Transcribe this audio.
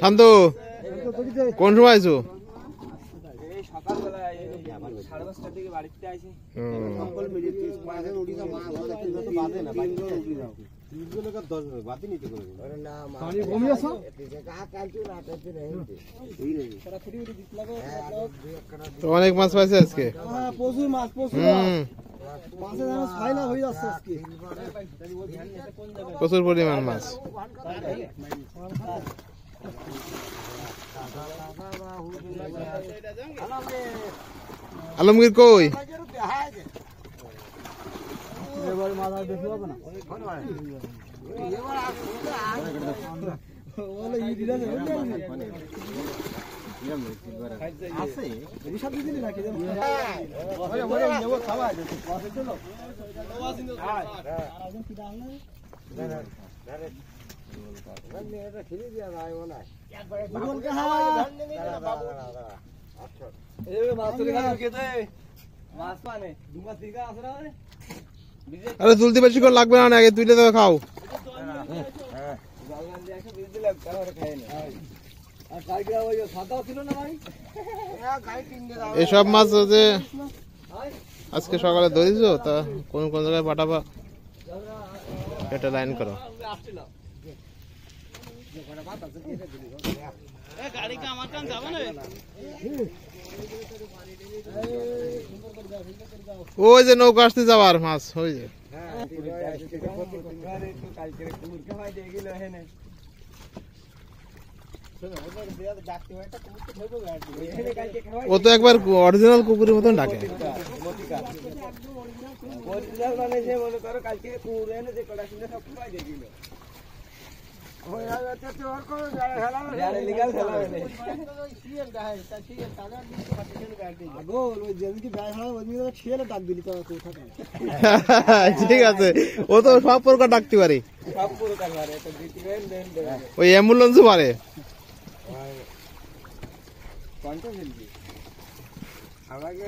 শান্তু কোন সময় আইছো? অনেক মাছ পাইছে আজকে, প্রচুর মাছ, প্রচুর পরিমাণ মাছ। আলমগীর কই? আরে তুলতে বেশিক্ষণ লাগবে না, আগে তুলে দেবে, খাও। এসব মাছ যে আজকে সকালে ধরেছো, তা কোন কোন জায়গায় পাঠাবা এটা লাইন করো। ওই যে নৌকা আসতে যাবার মাছ ওই যে ও তো একবার অরিজিনাল কুকুরের মতন ডাকে। ঠিক আছে, ও তো সব প্রকার ডাকতে পারে, ওই অ্যাম্বুলেন্সও পারে। আমাকে